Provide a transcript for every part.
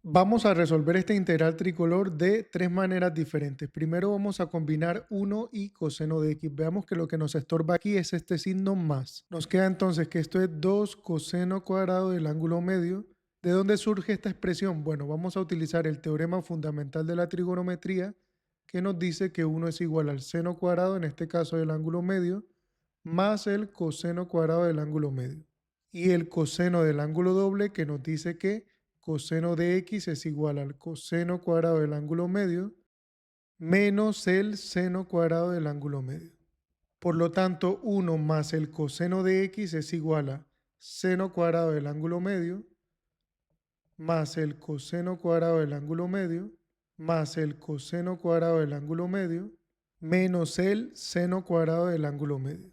Vamos a resolver este integral tricolor de tres maneras diferentes. Primero vamos a combinar 1 y coseno de x. Veamos que lo que nos estorba aquí es este signo más. Nos queda entonces que esto es 2 coseno cuadrado del ángulo medio. ¿De dónde surge esta expresión? Bueno, vamos a utilizar el teorema fundamental de la trigonometría que nos dice que 1 es igual al seno cuadrado, en este caso del ángulo medio, más el coseno cuadrado del ángulo medio. Y el coseno del ángulo doble que nos dice que coseno de x es igual al coseno cuadrado del ángulo medio menos el seno cuadrado del ángulo medio. Por lo tanto, 1 más el coseno de x es igual a seno cuadrado del ángulo medio más el coseno cuadrado del ángulo medio más el coseno cuadrado del ángulo medio menos el seno cuadrado del ángulo medio.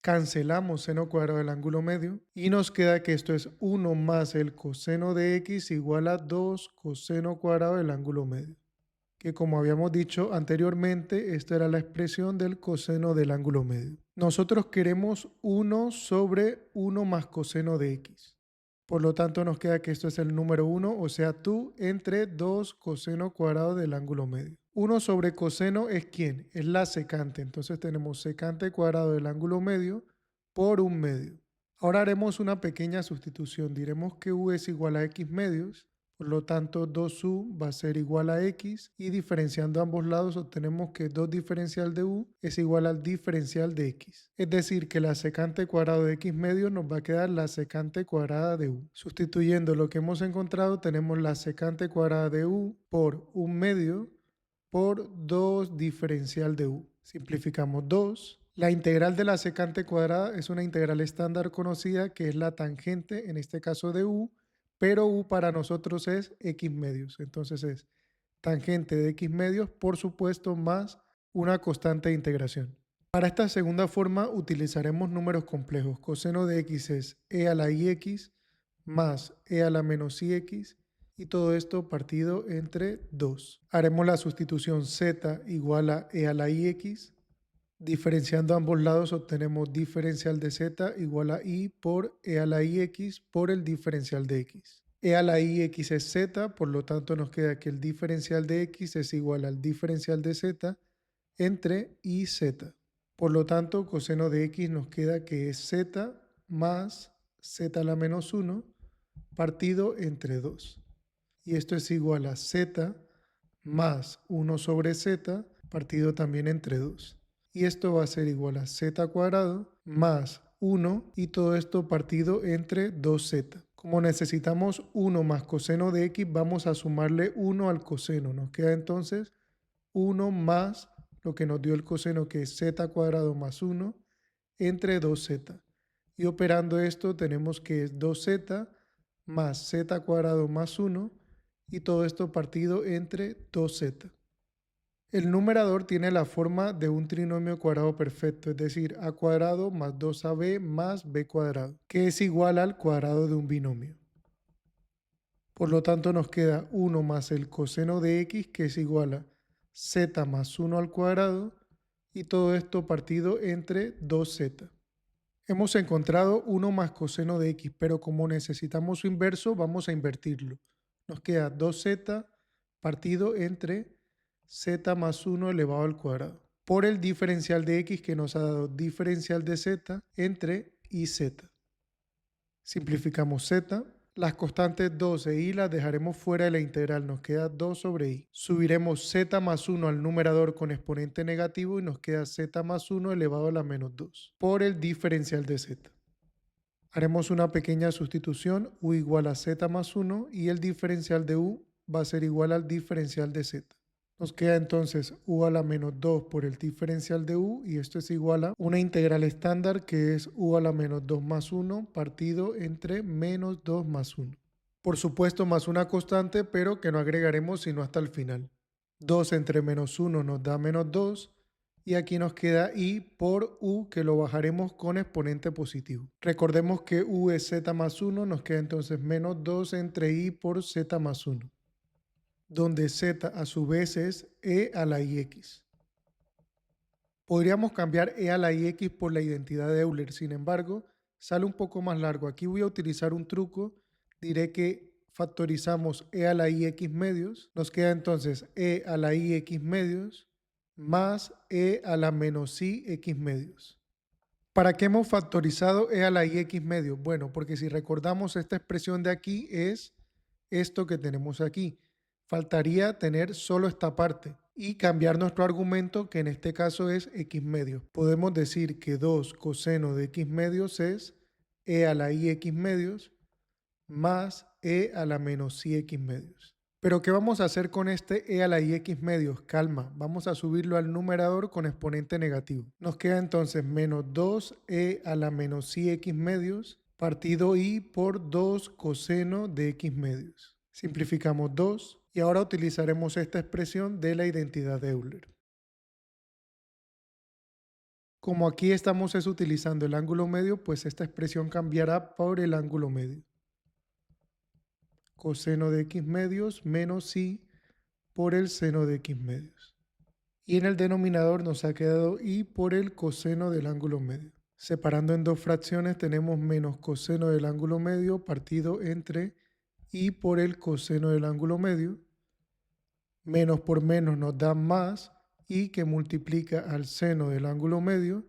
Cancelamos seno cuadrado del ángulo medio y nos queda que esto es 1 más el coseno de x igual a 2 coseno cuadrado del ángulo medio. Que como habíamos dicho anteriormente, esta era la expresión del coseno del ángulo medio. Nosotros queremos 1 sobre 1 más coseno de x. Por lo tanto, nos queda que esto es el número 1, o sea, tú entre 2 coseno cuadrado del ángulo medio. 1 sobre coseno es ¿quién? Es la secante. Entonces tenemos secante cuadrado del ángulo medio por un medio. Ahora haremos una pequeña sustitución. Diremos que u es igual a x medios. Por lo tanto, 2u va a ser igual a x y diferenciando ambos lados obtenemos que 2 diferencial de u es igual al diferencial de x. Es decir, que la secante cuadrado de x medio nos va a quedar la secante cuadrada de u. Sustituyendo lo que hemos encontrado, tenemos la secante cuadrada de u por un medio por 2 diferencial de u. Simplificamos 2. La integral de la secante cuadrada es una integral estándar conocida que es la tangente, en este caso de u, pero u para nosotros es x medios. Entonces es tangente de x medios, por supuesto, más una constante de integración. Para esta segunda forma utilizaremos números complejos. Coseno de x es e a la ix más e a la menos ix y todo esto partido entre 2. Haremos la sustitución z igual a e a la ix. Diferenciando ambos lados obtenemos diferencial de z igual a i por e a la ix por el diferencial de x. E a la ix es z, por lo tanto nos queda que el diferencial de x es igual al diferencial de z entre i y z. Por lo tanto, coseno de x nos queda que es z más z a la menos 1 partido entre 2. Y esto es igual a z más 1 sobre z partido también entre 2. Y esto va a ser igual a z cuadrado más 1 y todo esto partido entre 2z. Como necesitamos 1 más coseno de x, vamos a sumarle 1 al coseno. Nos queda entonces 1 más lo que nos dio el coseno, que es z cuadrado más 1 entre 2z. Y operando esto tenemos que es 2z más z cuadrado más 1 y todo esto partido entre 2z. El numerador tiene la forma de un trinomio cuadrado perfecto, es decir, a cuadrado más 2ab más b cuadrado, que es igual al cuadrado de un binomio. Por lo tanto, nos queda 1 más el coseno de x, que es igual a z más 1 al cuadrado, y todo esto partido entre 2z. Hemos encontrado 1 más coseno de x, pero como necesitamos su inverso, vamos a invertirlo. Nos queda 2z partido entre z más 1 elevado al cuadrado por el diferencial de x que nos ha dado diferencial de z entre i y z. Simplificamos z. Las constantes 2 e i las dejaremos fuera de la integral, nos queda 2 sobre i. Subiremos z más 1 al numerador con exponente negativo y nos queda z más 1 elevado a la menos 2 por el diferencial de z. Haremos una pequeña sustitución, u igual a z más 1 y el diferencial de u va a ser igual al diferencial de z. Nos queda entonces u a la menos 2 por el diferencial de u y esto es igual a una integral estándar que es u a la menos 2 más 1 partido entre menos 2 más 1. Por supuesto más una constante, pero que no agregaremos sino hasta el final. 2 entre menos 1 nos da menos 2 y aquí nos queda i por u que lo bajaremos con exponente positivo. Recordemos que u es z más 1, nos queda entonces menos 2 entre i por z más 1 donde z a su vez es e a la ix. Podríamos cambiar e a la ix por la identidad de Euler, sin embargo, sale un poco más largo. Aquí voy a utilizar un truco, diré que factorizamos e a la i x medios, nos queda entonces e a la i x medios más e a la menos i x medios. ¿Para qué hemos factorizado e a la i x medios? Bueno, porque si recordamos esta expresión de aquí es esto que tenemos aquí. Faltaría tener solo esta parte y cambiar nuestro argumento, que en este caso es x medios. Podemos decir que 2 coseno de x medios es e a la i x medios más e a la menos i x medios. Pero ¿qué vamos a hacer con este e a la i x medios? Calma, vamos a subirlo al numerador con exponente negativo. Nos queda entonces menos 2e a la menos i x medios partido i por 2 coseno de x medios. Simplificamos 2 y ahora utilizaremos esta expresión de la identidad de Euler. Como aquí estamos utilizando el ángulo medio, pues esta expresión cambiará por el ángulo medio. Coseno de x medios menos i por el seno de x medios. Y en el denominador nos ha quedado i por el coseno del ángulo medio. Separando en dos fracciones tenemos menos coseno del ángulo medio partido entre i por el coseno del ángulo medio. Menos por menos nos da más i que multiplica al seno del ángulo medio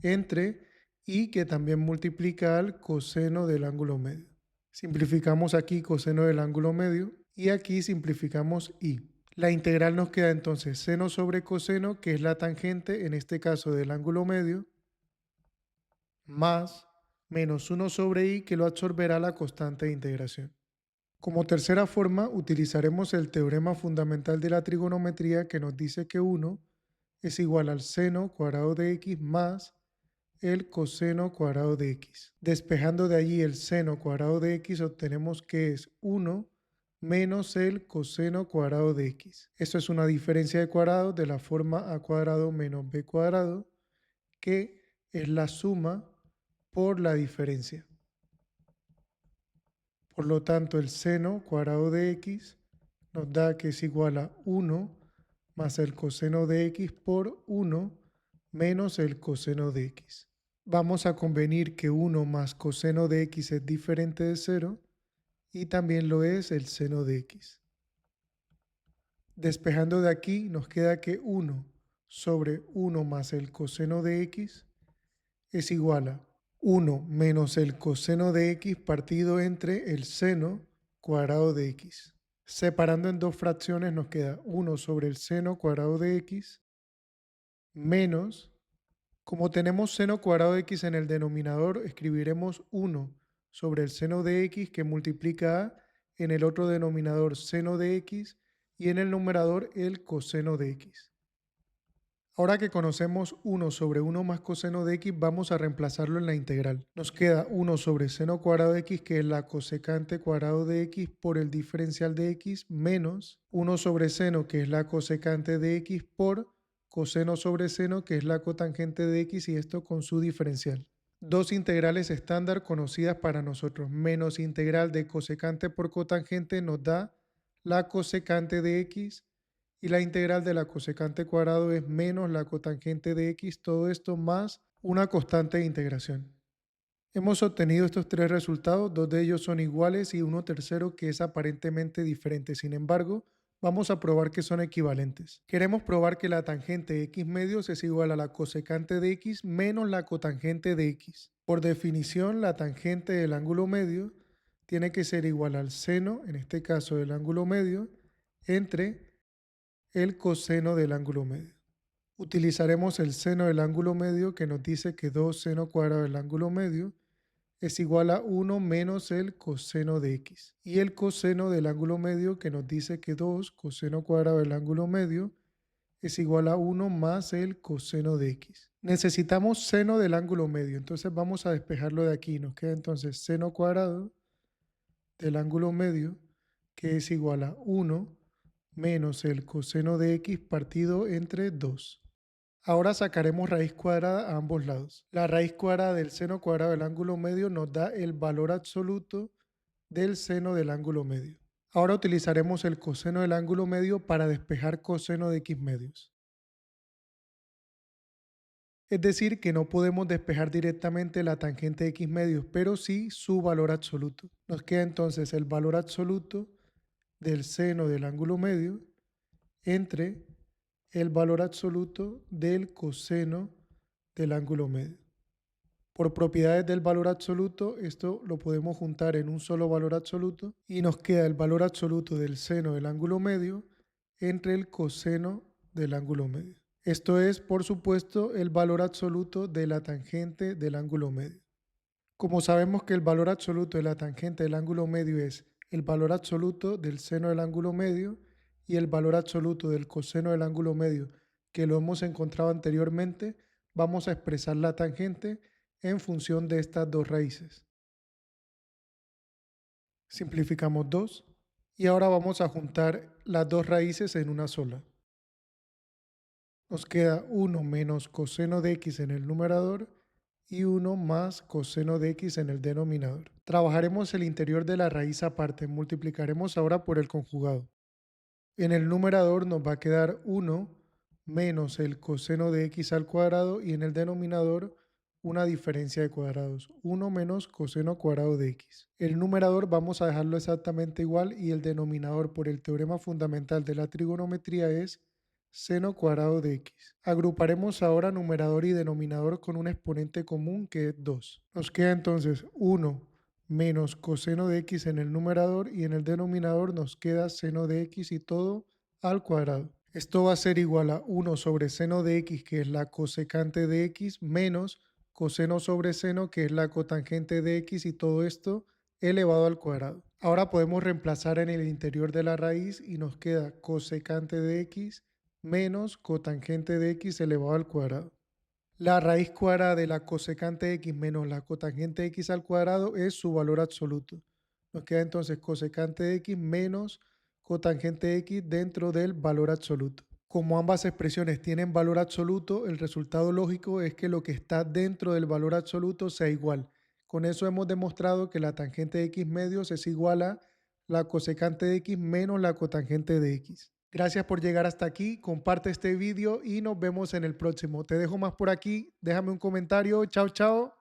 entre i que también multiplica al coseno del ángulo medio. Simplificamos aquí coseno del ángulo medio y aquí simplificamos i. La integral nos queda entonces seno sobre coseno, que es la tangente, en este caso del ángulo medio, más menos 1 sobre i, que lo absorberá la constante de integración. Como tercera forma, utilizaremos el teorema fundamental de la trigonometría, que nos dice que 1 es igual al seno cuadrado de x más el coseno cuadrado de x. Despejando de allí el seno cuadrado de x, obtenemos que es 1 menos el coseno cuadrado de x. Esto es una diferencia de cuadrados de la forma a cuadrado menos b cuadrado, que es la suma por la diferencia. Por lo tanto, el seno cuadrado de x nos da que es igual a 1 más el coseno de x por 1 menos el coseno de x. Vamos a convenir que 1 más coseno de x es diferente de 0 y también lo es el seno de x. Despejando de aquí nos queda que 1 sobre 1 más el coseno de x es igual a 1 menos el coseno de x partido entre el seno cuadrado de x. Separando en dos fracciones nos queda 1 sobre el seno cuadrado de x menos, como tenemos seno cuadrado de x en el denominador, escribiremos 1 sobre el seno de x que multiplica a en el otro denominador seno de x y en el numerador el coseno de x. Ahora que conocemos 1 sobre 1 más coseno de x, vamos a reemplazarlo en la integral. Nos queda 1 sobre seno cuadrado de x, que es la cosecante cuadrado de x por el diferencial de x, menos 1 sobre seno, que es la cosecante de x, por coseno sobre seno, que es la cotangente de x, y esto con su diferencial. Dos integrales estándar conocidas para nosotros. Menos integral de cosecante por cotangente nos da la cosecante de x, y la integral de la cosecante cuadrado es menos la cotangente de x, todo esto más una constante de integración. Hemos obtenido estos tres resultados, dos de ellos son iguales y uno tercero que es aparentemente diferente. Sin embargo, vamos a probar que son equivalentes. Queremos probar que la tangente de x medios es igual a la cosecante de x menos la cotangente de x. Por definición, la tangente del ángulo medio tiene que ser igual al seno, en este caso del ángulo medio, entre el coseno del ángulo medio. Utilizaremos el seno del ángulo medio, que nos dice que 2 seno cuadrado del ángulo medio es igual a 1 menos el coseno de x. Y el coseno del ángulo medio, que nos dice que 2 coseno cuadrado del ángulo medio es igual a 1 más el coseno de x. Necesitamos seno del ángulo medio, entonces vamos a despejarlo de aquí. Nos queda entonces seno cuadrado del ángulo medio, que es igual a 1 menos el coseno de x partido entre 2. Ahora sacaremos raíz cuadrada a ambos lados. La raíz cuadrada del seno cuadrado del ángulo medio nos da el valor absoluto del seno del ángulo medio. Ahora utilizaremos el coseno del ángulo medio para despejar coseno de x medios. Es decir, que no podemos despejar directamente la tangente de x medios, pero sí su valor absoluto. Nos queda entonces el valor absoluto del seno del ángulo medio entre el valor absoluto del coseno del ángulo medio. Por propiedades del valor absoluto, esto lo podemos juntar en un solo valor absoluto y nos queda el valor absoluto del seno del ángulo medio entre el coseno del ángulo medio. Esto es, por supuesto, el valor absoluto de la tangente del ángulo medio. Como sabemos que el valor absoluto de la tangente del ángulo medio es el valor absoluto del seno del ángulo medio y el valor absoluto del coseno del ángulo medio, que lo hemos encontrado anteriormente, vamos a expresar la tangente en función de estas dos raíces. Simplificamos 2 y ahora vamos a juntar las dos raíces en una sola. Nos queda 1 menos coseno de x en el numerador y 1 más coseno de x en el denominador. Trabajaremos el interior de la raíz aparte, multiplicaremos ahora por el conjugado. En el numerador nos va a quedar 1 menos el coseno de x al cuadrado y en el denominador una diferencia de cuadrados, 1 menos coseno cuadrado de x. El numerador vamos a dejarlo exactamente igual y el denominador por el teorema fundamental de la trigonometría es seno cuadrado de x. Agruparemos ahora numerador y denominador con un exponente común que es 2. Nos queda entonces 1 menos coseno de x en el numerador y en el denominador nos queda seno de x y todo al cuadrado. Esto va a ser igual a 1 sobre seno de x, que es la cosecante de x, menos coseno sobre seno, que es la cotangente de x, y todo esto elevado al cuadrado. Ahora podemos reemplazar en el interior de la raíz y nos queda cosecante de x menos cotangente de x elevado al cuadrado. La raíz cuadrada de la cosecante de x menos la cotangente de x al cuadrado es su valor absoluto. Nos queda entonces cosecante de x menos cotangente de x dentro del valor absoluto. Como ambas expresiones tienen valor absoluto, el resultado lógico es que lo que está dentro del valor absoluto sea igual. Con eso hemos demostrado que la tangente de x medios es igual a la cosecante de x menos la cotangente de x. Gracias por llegar hasta aquí, comparte este vídeo y nos vemos en el próximo. Te dejo más por aquí, déjame un comentario, chao chao.